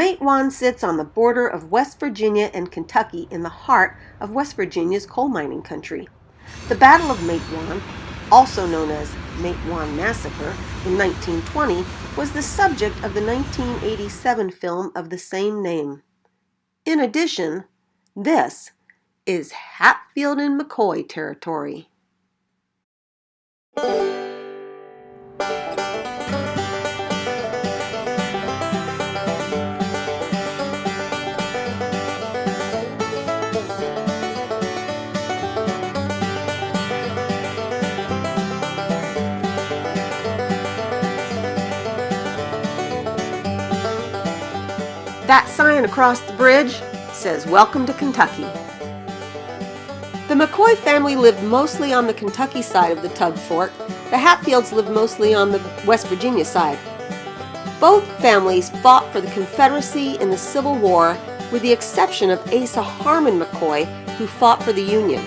Matewan sits on the border of West Virginia and Kentucky in the heart of West Virginia's coal mining country. The Battle of Matewan, also known as Matewan Massacre, in 1920, was the subject of the 1987 film of the same name. In addition, this is Hatfield and McCoy territory. That sign across the bridge says, "Welcome to Kentucky." The McCoy family lived mostly on the Kentucky side of the Tug Fork. The Hatfields lived mostly on the West Virginia side. Both families fought for the Confederacy in the Civil War, with the exception of Asa Harmon McCoy, who fought for the Union.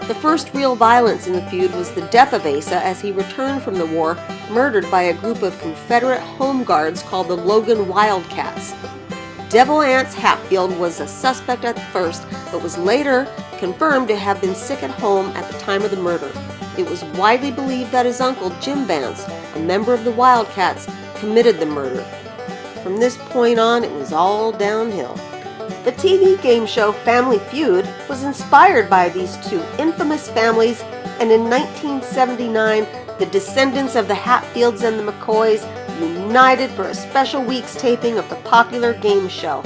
The first real violence in the feud was the death of Asa as he returned from the war, murdered by a group of Confederate Home Guards called the Logan Wildcats. Devil Anse Hatfield was a suspect at first, but was later confirmed to have been sick at home at the time of the murder. It was widely believed that his uncle, Jim Vance, a member of the Wildcats, committed the murder. From this point on, it was all downhill. The TV game show Family Feud was inspired by these two infamous families, and in 1979, the descendants of the Hatfields and the McCoys united for a special week's taping of the popular game show.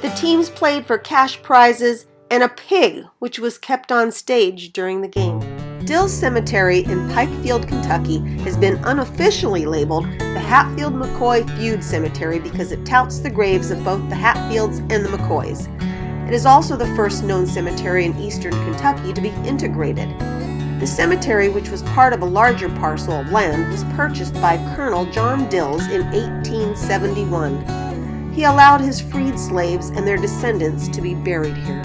The teams played for cash prizes and a pig, which was kept on stage during the game. Dill Cemetery in Pikefield, Kentucky has been unofficially labeled the Hatfield-McCoy Feud Cemetery because it touts the graves of both the Hatfields and the McCoys. It is also the first known cemetery in eastern Kentucky to be integrated. The cemetery, which was part of a larger parcel of land, was purchased by Colonel John Dills in 1871. He allowed his freed slaves and their descendants to be buried here.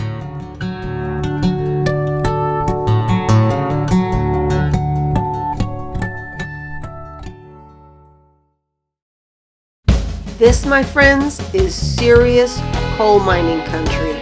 This, my friends, is serious coal mining country.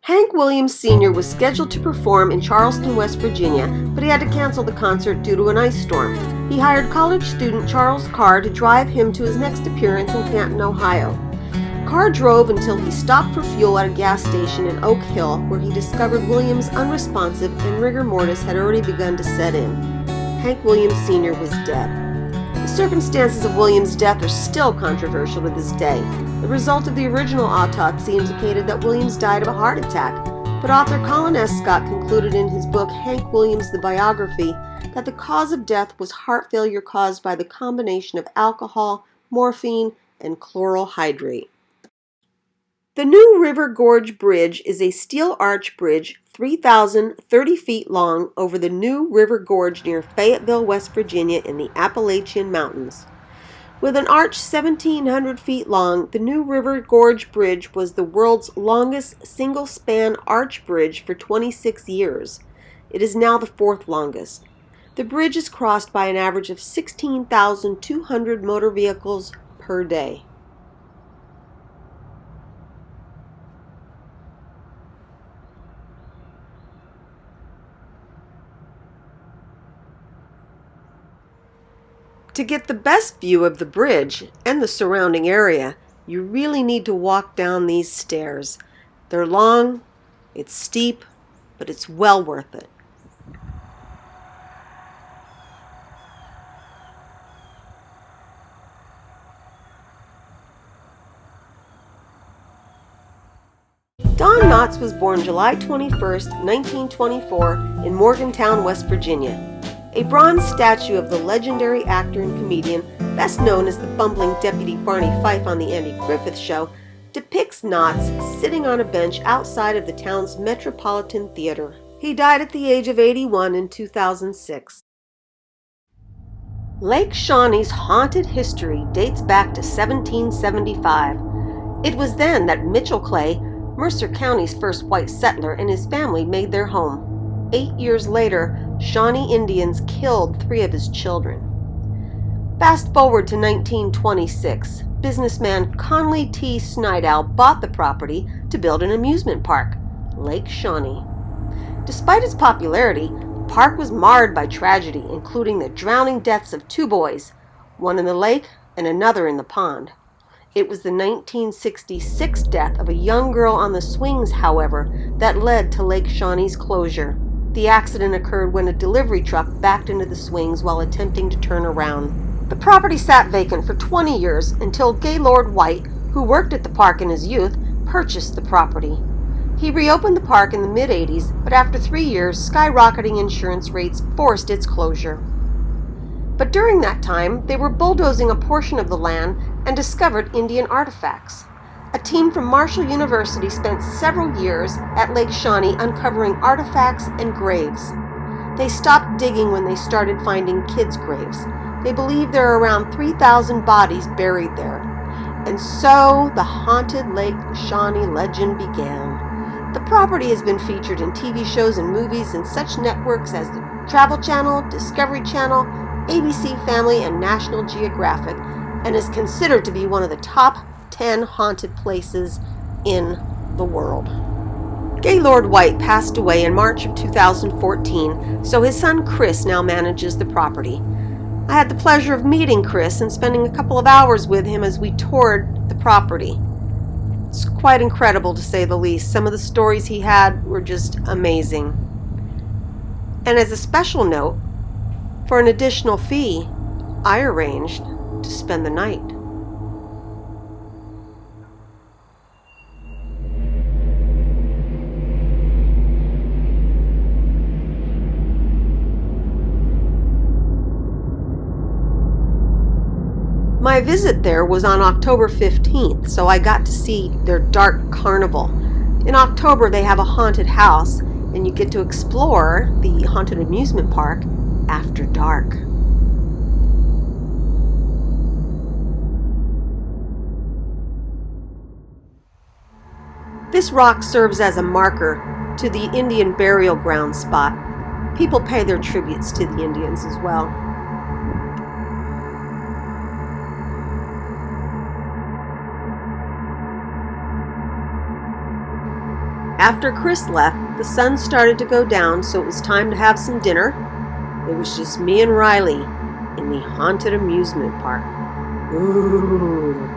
Hank Williams Sr. was scheduled to perform in Charleston, West Virginia, but he had to cancel the concert due to an ice storm. He hired college student Charles Carr to drive him to his next appearance in Canton, Ohio. Carr drove until he stopped for fuel at a gas station in Oak Hill, where he discovered Williams unresponsive and rigor mortis had already begun to set in. Hank Williams Sr. was dead. The circumstances of Williams' death are still controversial to this day. The result of the original autopsy indicated that Williams died of a heart attack, but author Colin S. Scott concluded in his book Hank Williams, the Biography, that the cause of death was heart failure caused by the combination of alcohol, morphine, and chloral hydrate. The New River Gorge Bridge is a steel arch bridge 3,030 feet long over the New River Gorge near Fayetteville, West Virginia in the Appalachian Mountains. With an arch 1,700 feet long, the New River Gorge Bridge was the world's longest single-span arch bridge for 26 years. It is now the fourth longest. The bridge is crossed by an average of 16,200 motor vehicles per day. To get the best view of the bridge and the surrounding area, you really need to walk down these stairs. They're long, it's steep, but it's well worth it. Don Knotts was born July 21, 1924, in Morgantown, West Virginia. A bronze statue of the legendary actor and comedian, best known as the bumbling Deputy Barney Fife on The Andy Griffith Show, depicts Knotts sitting on a bench outside of the town's Metropolitan Theater. He died at the age of 81 in 2006. Lake Shawnee's haunted history dates back to 1775. It was then that Mitchell Clay, Mercer County's first white settler, and his family made their home. 8 years later, Shawnee Indians killed 3 of his children. Fast forward to 1926, businessman Conley T. Snidow bought the property to build an amusement park, Lake Shawnee. Despite its popularity, the park was marred by tragedy, including the drowning deaths of 2 boys, one in the lake and another in the pond. It was the 1966 death of a young girl on the swings, however, that led to Lake Shawnee's closure. The accident occurred when a delivery truck backed into the swings while attempting to turn around. The property sat vacant for 20 years until Gaylord White, who worked at the park in his youth, purchased the property. He reopened the park in the mid-'80s, but after 3 years, skyrocketing insurance rates forced its closure. But during that time, they were bulldozing a portion of the land and discovered Indian artifacts. A team from Marshall University spent several years at Lake Shawnee uncovering artifacts and graves. They stopped digging when they started finding kids' graves. They believe there are around 3,000 bodies buried there. And so the haunted Lake Shawnee legend began. The property has been featured in TV shows and movies in such networks as the Travel Channel, Discovery Channel, ABC Family, and National Geographic, and is considered to be one of the top 10 haunted places in the world. Gaylord White passed away in March of 2014, so his son Chris now manages the property. I had the pleasure of meeting Chris and spending a couple of hours with him as we toured the property. It's quite incredible, to say the least. Some of the stories he had were just amazing. And as a special note, for an additional fee, I arranged to spend the night. My visit there was on October 15th, so I got to see their dark carnival. In October, they have a haunted house, and you get to explore the haunted amusement park after dark. This rock serves as a marker to the Indian burial ground spot. People pay their tributes to the Indians as well. After Chris left, the sun started to go down, so it was time to have some dinner. It was just me and Rylie in the haunted amusement park. Ooh.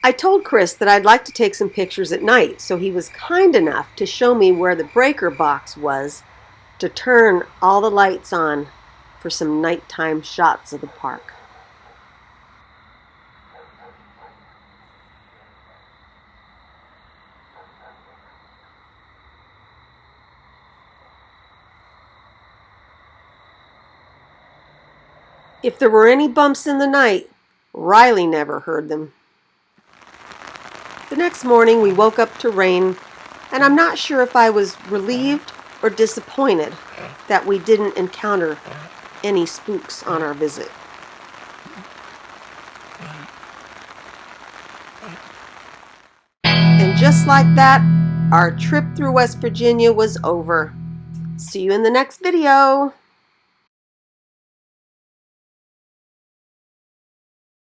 I told Chris that I'd like to take some pictures at night, so he was kind enough to show me where the breaker box was to turn all the lights on for some nighttime shots of the park. If there were any bumps in the night, Rylie never heard them. The next morning we woke up to rain, and I'm not sure if I was relieved or disappointed that we didn't encounter any spooks on our visit. And just like that, our trip through West Virginia was over. See you in the next video.